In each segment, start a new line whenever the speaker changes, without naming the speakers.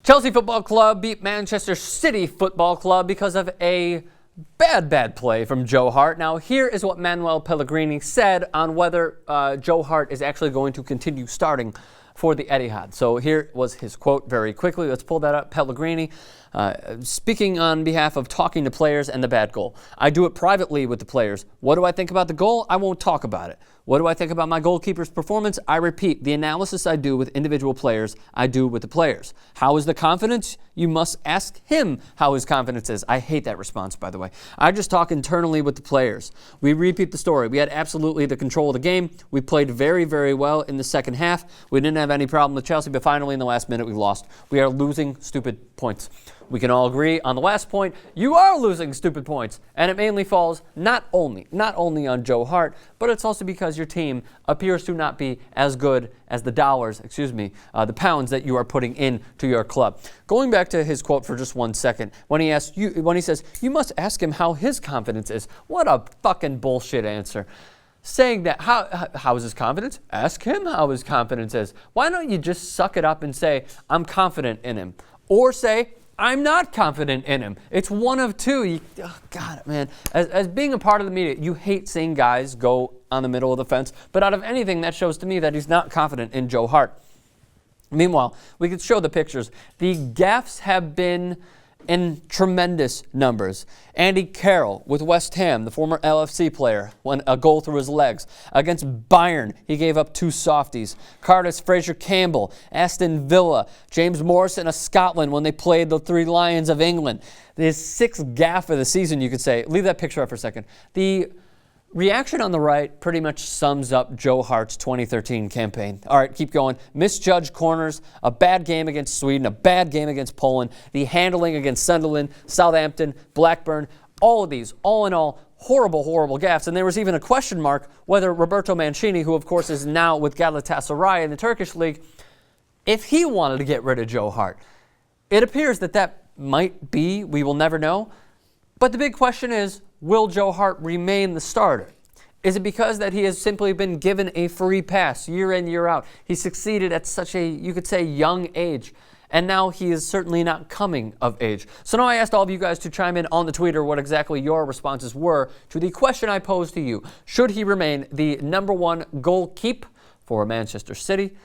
Chelsea Football Club beat Manchester City Football Club because of a bad play from Joe Hart. Now, here is what Manuel Pellegrini said on whether Joe Hart is actually going to continue starting for the Etihad. So here was his quote very quickly. Let's pull that up. Pellegrini speaking on behalf of talking to players and the bad goal. I do it privately with the players. What do I think about the goal? I won't talk about it. What do I think about my goalkeeper's performance? I repeat, the analysis I do with individual players, I do with the players. How is the confidence? You must ask him how his confidence is. I hate that response, by the way. I just talk internally with the players. We repeat the story. We had absolutely the control of the game. We played very, very well in the second half. We didn't have any problem with Chelsea, but finally in the last minute we lost. We are losing stupid points. We can all agree on the last point, you are losing stupid points. And it mainly falls not only on Joe Hart, but it's also because your team appears to not be as good as the pounds that you are putting into your club. Going back to his quote for just 1 second, when he says, you must ask him how his confidence is. What a fucking bullshit answer. Saying that, how is his confidence? Ask him how his confidence is. Why don't you just suck it up and say, I'm confident in him? Or say, I'm not confident in him. It's one of two. God, man. As being a part of the media, you hate seeing guys go on the middle of the fence. But out of anything, that shows to me that he's not confident in Joe Hart. Meanwhile, we could show the pictures. The gaffes have been in tremendous numbers. Andy Carroll with West Ham, the former LFC player, won a goal through his legs. Against Bayern, he gave up 2 softies. Curtis Fraser-Campbell, Aston Villa, James Morrison of Scotland when they played the 3 Lions of England. His 6th gaffe of the season, you could say. Leave that picture up for a second. The reaction on the right pretty much sums up Joe Hart's 2013 campaign. All right, keep going. Misjudged corners, a bad game against Sweden, a bad game against Poland, the handling against Sunderland, Southampton, Blackburn, all of these, all in all, horrible gaffes. And there was even a question mark whether Roberto Mancini, who of course is now with Galatasaray in the Turkish league, if he wanted to get rid of Joe Hart. It appears that might be, we will never know. But the big question is, will Joe Hart remain the starter? Is it because that he has simply been given a free pass year in, year out? He succeeded at such a, you could say, young age. And now he is certainly not coming of age. So now I asked all of you guys to chime in on the Twitter what exactly your responses were to the question I posed to you. Should he remain the #1 goalkeeper for Manchester City?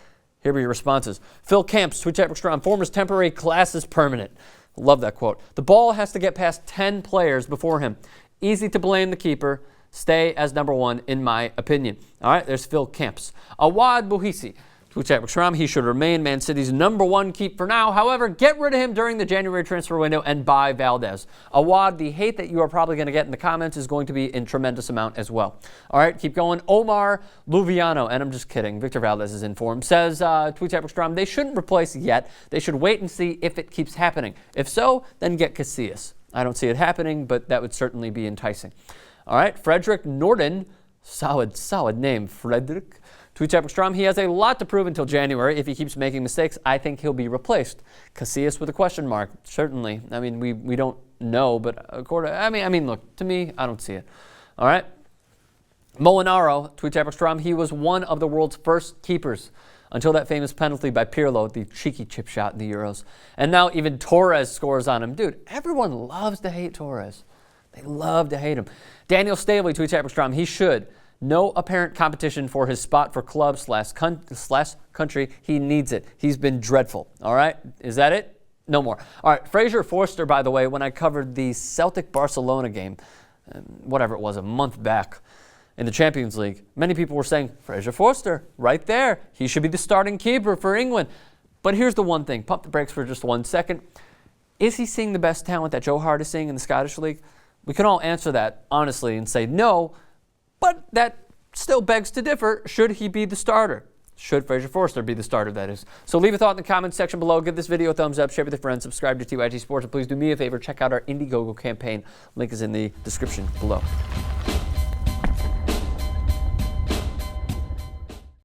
Here are your responses. Phil Camps, Twitch Extra, former's temporary, class is permanent. Love that quote. The ball has to get past 10 players before him. Easy to blame the keeper. Stay as #1 in my opinion. All right, there's Phil Camps. Awad Bouhissi. He should remain Man City's #1 keep for now. However, get rid of him during the January transfer window and buy Valdez. Awad, the hate that you are probably going to get in the comments is going to be in tremendous amount as well. All right, keep going. Omar Luviano, and I'm just kidding. Victor Valdez is in form. Says, they shouldn't replace yet. They should wait and see if it keeps happening. If so, then get Casillas. I don't see it happening, but that would certainly be enticing. All right, Frederick Norden, solid name, Frederick. He has a lot to prove until January. If he keeps making mistakes, I think he'll be replaced. Casillas with a question mark, certainly. I mean, we don't know, but look, to me, I don't see it. All right. Molinaro, he was one of the world's first keepers until that famous penalty by Pirlo, the cheeky chip shot in the Euros. And now even Torres scores on him. Dude, everyone loves to hate Torres. They love to hate him. Daniel Staley, he should. No apparent competition for his spot for club / country. He needs it. He's been dreadful. All right? Is that it? No more. All right. Fraser Forster, by the way, when I covered the Celtic-Barcelona game, whatever it was, a month back in the Champions League, many people were saying, Fraser Forster, right there. He should be the starting keeper for England. But here's the one thing. Pump the brakes for just 1 second. Is he seeing the best talent that Joe Hart is seeing in the Scottish League? We can all answer that honestly and say no. But that still begs to differ. Should he be the starter? Should Fraser Forster be the starter, that is? So leave a thought in the comments section below. Give this video a thumbs up, share with your friends, subscribe to TYTSports, and please do me a favor, check out our Indiegogo campaign. Link is in the description below.